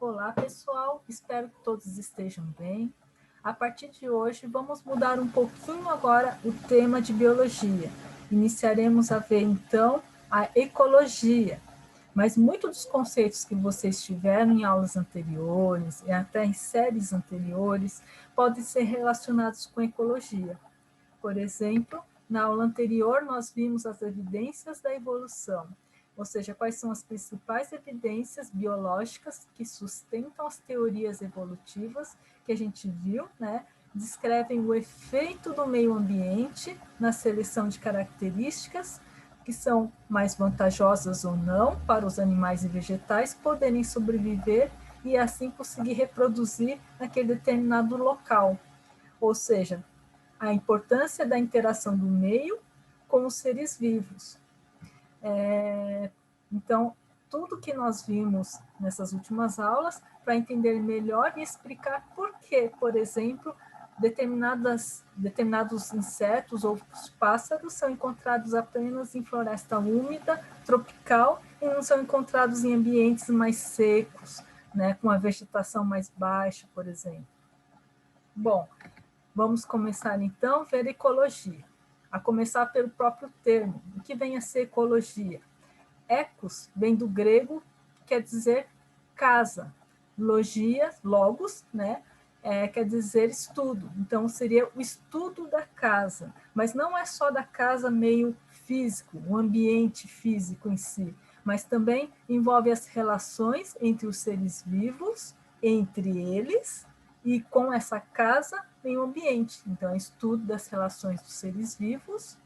Olá, pessoal. Espero que todos estejam bem. A partir de hoje, vamos mudar um pouquinho agora o tema de biologia. Iniciaremos a ver, então, a ecologia. Mas muitos dos conceitos que vocês tiveram em aulas anteriores e até em séries anteriores podem ser relacionados com ecologia. Por exemplo, na aula anterior, nós vimos as evidências da evolução, ou seja, quais são as principais evidências biológicas que sustentam as teorias evolutivas que a gente viu, né? Descrevem o efeito do meio ambiente na seleção de características que são mais vantajosas ou não para os animais e vegetais poderem sobreviver e assim conseguir reproduzir naquele determinado local. Ou seja, a importância da interação do meio com os seres vivos. Então, tudo que nós vimos nessas últimas aulas, para entender melhor e explicar por que, por exemplo, determinados insetos ou pássaros são encontrados apenas em floresta úmida, tropical, e não são encontrados em ambientes mais secos, né, com a vegetação mais baixa, por exemplo. Bom, vamos começar, então, a ver ecologia. A começar pelo próprio termo. O que vem a ser ecologia? Ecos vem do grego, quer dizer casa. Logia, logos, né? Quer dizer estudo. Então, seria o estudo da casa. Mas não é só da casa meio físico, o ambiente físico em si, mas também envolve as relações entre os seres vivos, entre eles, e com essa casa vem o ambiente. Então, é estudo das relações dos seres vivos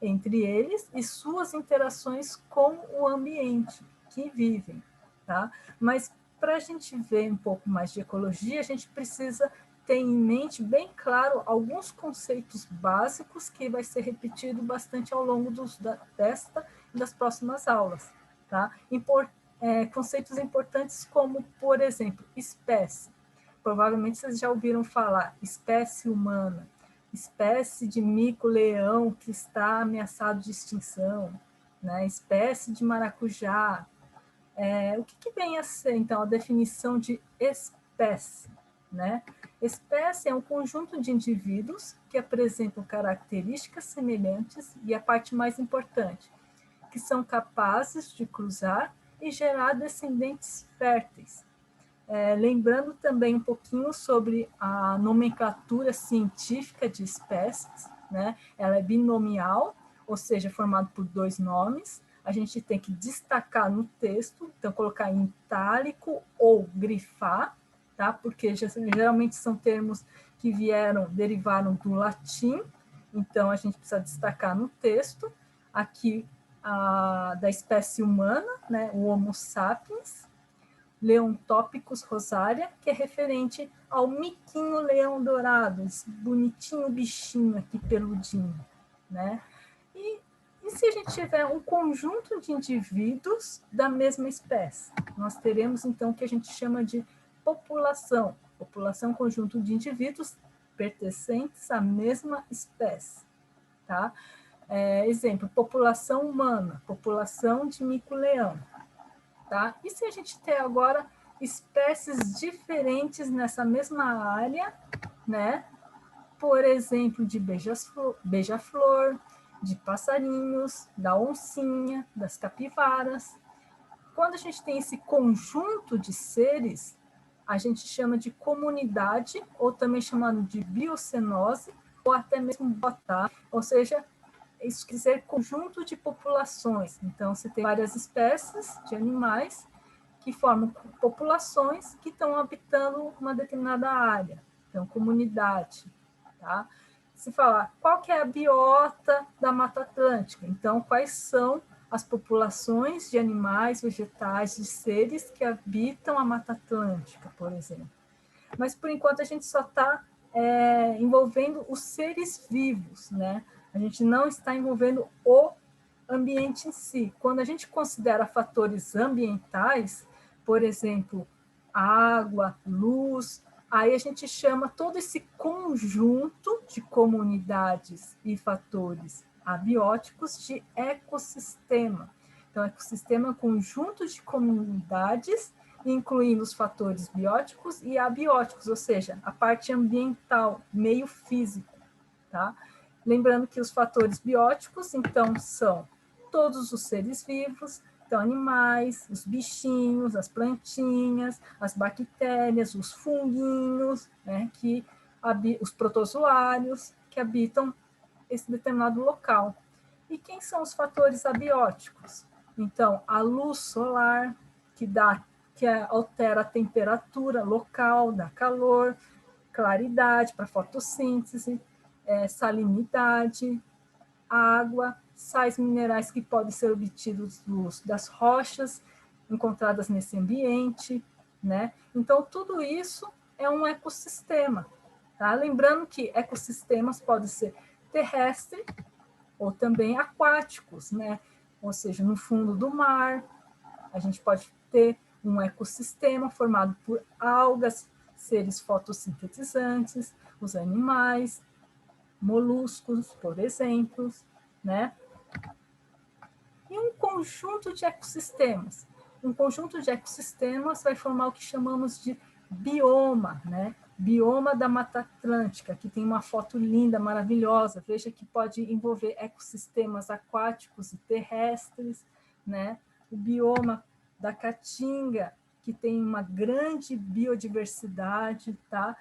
entre eles e suas interações com o ambiente que vivem, tá? Mas para a gente ver um pouco mais de ecologia, a gente precisa ter em mente bem claro alguns conceitos básicos que vai ser repetido bastante ao longo desta e das próximas aulas, tá? Conceitos importantes como, por exemplo, espécie. Provavelmente vocês já ouviram falar espécie humana, espécie de mico-leão que está ameaçado de extinção, né? Espécie de maracujá. O que vem a ser, então, a definição de espécie? Né? Espécie é um conjunto de indivíduos que apresentam características semelhantes e a parte mais importante, que são capazes de cruzar e gerar descendentes férteis. Lembrando também um pouquinho sobre a nomenclatura científica de espécies, né? Ela é binomial, ou seja, formada por dois nomes. A gente tem que destacar no texto, então colocar em itálico ou grifar, tá? Porque geralmente são termos que derivaram do latim, então a gente precisa destacar no texto. Aqui, da espécie humana, né? O Homo sapiens, Leontopicus rosaria, que é referente ao miquinho leão dourado, esse bonitinho bichinho aqui peludinho, né? E se a gente tiver um conjunto de indivíduos da mesma espécie? Nós teremos, então, o que a gente chama de população. População é um conjunto de indivíduos pertencentes à mesma espécie, tá? Exemplo, população humana, população de mico-leão. Tá? E se a gente tem agora espécies diferentes nessa mesma área, né? Por exemplo, de beija-flor, de passarinhos, da oncinha, das capivaras. Quando a gente tem esse conjunto de seres, a gente chama de comunidade, ou também chamado de biocenose, ou até mesmo botar, ou seja, isso quer dizer conjunto de populações. Então, você tem várias espécies de animais que formam populações que estão habitando uma determinada área. Então, comunidade. Tá? Se falar, qual que é a biota da Mata Atlântica? Então, quais são as populações de animais, vegetais, de seres que habitam a Mata Atlântica, por exemplo. Mas, por enquanto, a gente só está envolvendo os seres vivos, né? A gente não está envolvendo o ambiente em si. Quando a gente considera fatores ambientais, por exemplo, água, luz, aí a gente chama todo esse conjunto de comunidades e fatores abióticos de ecossistema. Então, ecossistema é um conjunto de comunidades incluindo os fatores bióticos e abióticos, ou seja, a parte ambiental, meio físico, tá? Lembrando que os fatores bióticos, então, são todos os seres vivos, então, animais, os bichinhos, as plantinhas, as bactérias, os funguinhos, né, os protozoários que habitam esse determinado local. E quem são os fatores abióticos? Então, a luz solar, que altera a temperatura local, dá calor, claridade para fotossíntese, salinidade, água, sais minerais que podem ser obtidos das rochas encontradas nesse ambiente, né? Então, tudo isso é um ecossistema, tá? Lembrando que ecossistemas podem ser terrestres ou também aquáticos, né? Ou seja, no fundo do mar, a gente pode ter um ecossistema formado por algas, seres fotossintetizantes, os animais, moluscos, por exemplo, né? E um conjunto de ecossistemas. Um conjunto de ecossistemas vai formar o que chamamos de bioma, né? Bioma da Mata Atlântica. Aqui tem uma foto linda, maravilhosa. Veja que pode envolver ecossistemas aquáticos e terrestres, né? O bioma da Caatinga, que tem uma grande biodiversidade, tá?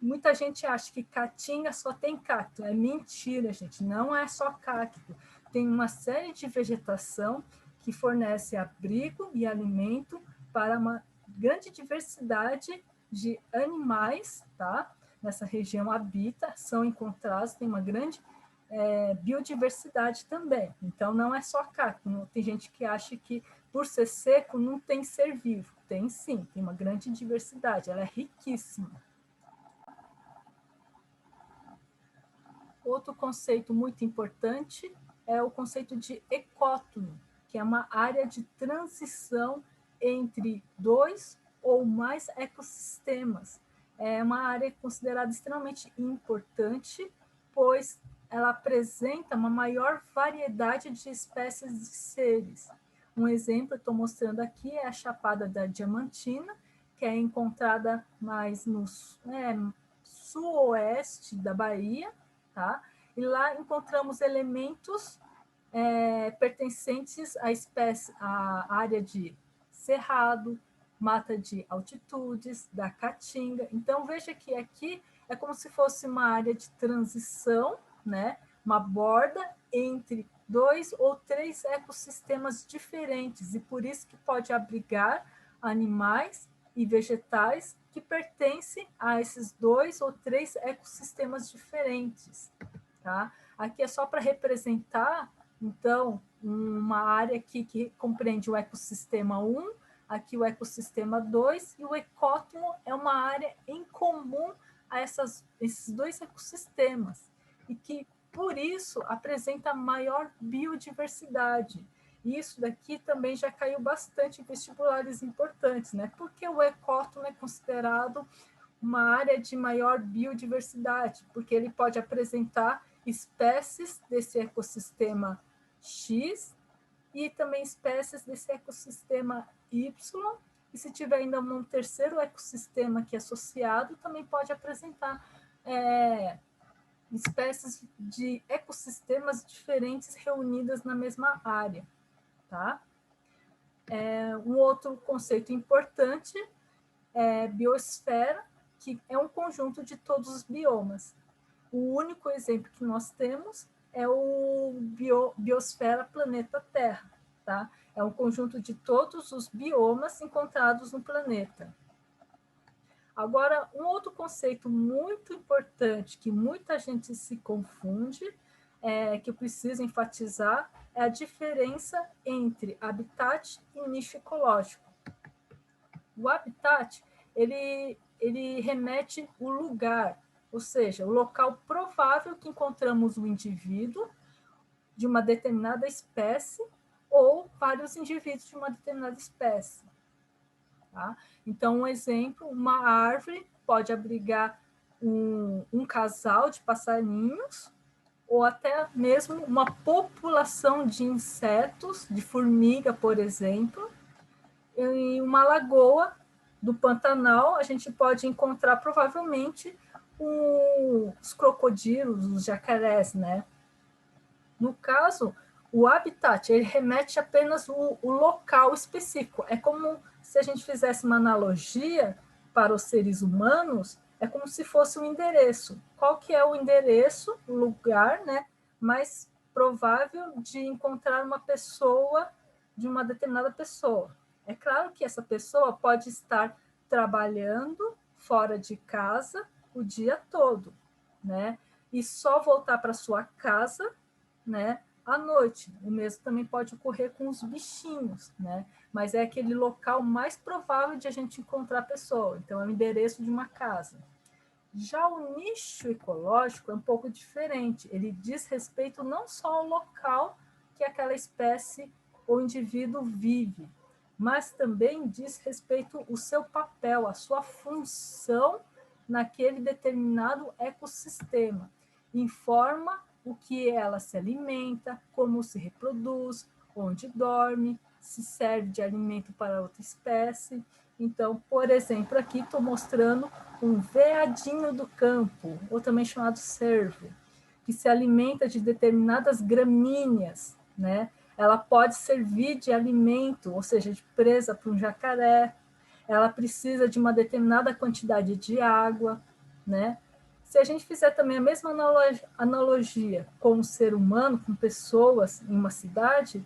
Muita gente acha que Caatinga só tem cacto. É mentira, gente. Não é só cacto. Tem uma série de vegetação que fornece abrigo e alimento para uma grande diversidade de animais, tá? Nessa região habita, são encontrados, tem uma grande biodiversidade também. Então, não é só cacto. Tem gente que acha que, por ser seco, não tem ser vivo. Tem sim, tem uma grande diversidade, ela é riquíssima. Outro conceito muito importante é o conceito de ecótono, que é uma área de transição entre dois ou mais ecossistemas. É uma área considerada extremamente importante, pois ela apresenta uma maior variedade de espécies de seres. Um exemplo, eu estou mostrando aqui, é a Chapada da Diamantina, que é encontrada mais no sul-oeste da Bahia, tá? E lá encontramos elementos pertencentes à área de cerrado, mata de altitudes, da caatinga. Então, veja que aqui é como se fosse uma área de transição, né? Uma borda entre 2 ou 3 ecossistemas diferentes, e por isso que pode abrigar animais e vegetais que pertencem a esses 2 ou 3 ecossistemas diferentes. Tá? Aqui é só para representar, então, uma área aqui que compreende o ecossistema 1, aqui o ecossistema 2, e o ecótono é uma área em comum a esses 2 ecossistemas, e que, por isso, apresenta maior biodiversidade. E isso daqui também já caiu bastante em vestibulares importantes, né? Porque o ecótono é considerado uma área de maior biodiversidade, porque ele pode apresentar espécies desse ecossistema X e também espécies desse ecossistema Y, e se tiver ainda um terceiro ecossistema que é associado, também pode apresentar espécies de ecossistemas diferentes reunidas na mesma área, tá? Um outro conceito importante é biosfera, que é um conjunto de todos os biomas. O único exemplo que nós temos é o biosfera planeta Terra, tá? É um conjunto de todos os biomas encontrados no planeta. Agora, um outro conceito muito importante que muita gente se confunde, que eu preciso enfatizar, é a diferença entre habitat e nicho ecológico. O habitat, ele remete o lugar, ou seja, o local provável que encontramos o indivíduo de uma determinada espécie ou vários indivíduos de uma determinada espécie. Tá? Então, um exemplo, uma árvore pode abrigar um casal de passarinhos ou até mesmo uma população de insetos, de formiga, por exemplo, em uma lagoa do Pantanal, a gente pode encontrar provavelmente os crocodilos, os jacarés, né? No caso, o habitat, ele remete apenas o local específico. É como se a gente fizesse uma analogia para os seres humanos, é como se fosse um endereço. Qual que é o endereço, o lugar, né, mais provável de encontrar uma pessoa, de uma determinada pessoa? É claro que essa pessoa pode estar trabalhando fora de casa o dia todo, né? E só voltar para sua casa, né, à noite. O mesmo também pode ocorrer com os bichinhos, né? Mas é aquele local mais provável de a gente encontrar a pessoa. Então, é o endereço de uma casa. Já o nicho ecológico é um pouco diferente. Ele diz respeito não só ao local que aquela espécie ou indivíduo vive, mas também diz respeito ao seu papel, a sua função naquele determinado ecossistema. Informa o que ela se alimenta, como se reproduz, onde dorme, se serve de alimento para outra espécie. Então, por exemplo, aqui estou mostrando um veadinho do campo, ou também chamado cervo, que se alimenta de determinadas gramíneas, né? Ela pode servir de alimento, ou seja, de presa para um jacaré. Ela precisa de uma determinada quantidade de água, né? Se a gente fizer também a mesma analogia com o ser humano, com pessoas em uma cidade,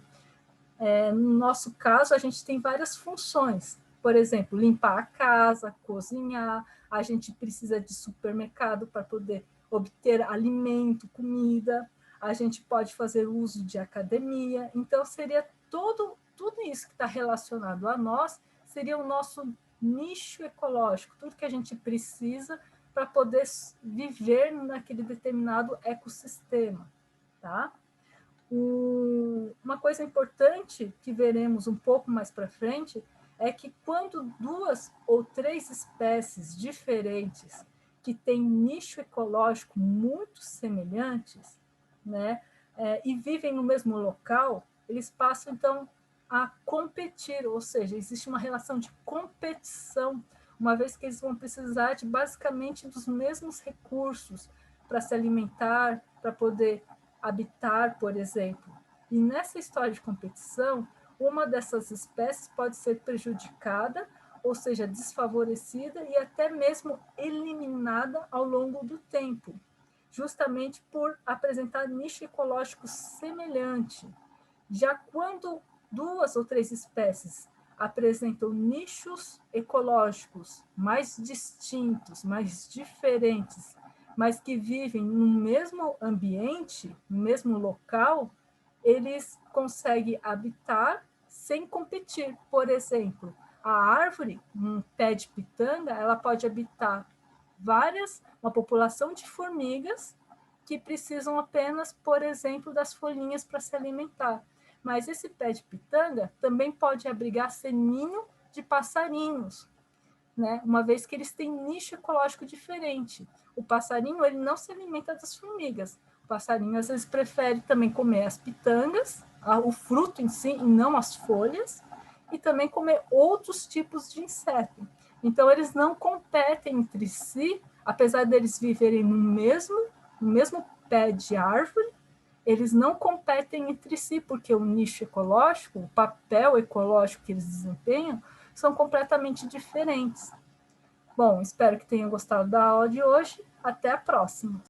no nosso caso, a gente tem várias funções. Por exemplo, limpar a casa, cozinhar, a gente precisa de supermercado para poder obter alimento, comida, a gente pode fazer uso de academia. Então, seria tudo isso que está relacionado a nós, seria o nosso nicho ecológico, tudo que a gente precisa para poder viver naquele determinado ecossistema, tá? Uma coisa importante que veremos um pouco mais para frente é que quando duas ou três espécies diferentes que têm nicho ecológico muito semelhantes, né, e vivem no mesmo local, eles passam então a competir, ou seja, existe uma relação de competição, uma vez que eles vão precisar de basicamente dos mesmos recursos para se alimentar, para poder habitar, por exemplo. E nessa história de competição, uma dessas espécies pode ser prejudicada, ou seja, desfavorecida e até mesmo eliminada ao longo do tempo, justamente por apresentar nicho ecológico semelhante. Já quando duas ou três espécies apresentam nichos ecológicos mais distintos, mais diferentes, mas que vivem no mesmo ambiente, no mesmo local, eles conseguem habitar sem competir. Por exemplo, a árvore, um pé de pitanga, ela pode habitar uma população de formigas que precisam apenas, por exemplo, das folhinhas para se alimentar. Mas esse pé de pitanga também pode abrigar ninho de passarinhos, né? Uma vez que eles têm nicho ecológico diferente. O passarinho ele não se alimenta das formigas. O passarinho às vezes prefere também comer as pitangas, o fruto em si, e não as folhas, e também comer outros tipos de inseto. Então eles não competem entre si, apesar deles viverem no mesmo pé de árvore, eles não competem entre si, porque o nicho ecológico, o papel ecológico que eles desempenham, são completamente diferentes. Bom, espero que tenham gostado da aula de hoje. Até a próxima!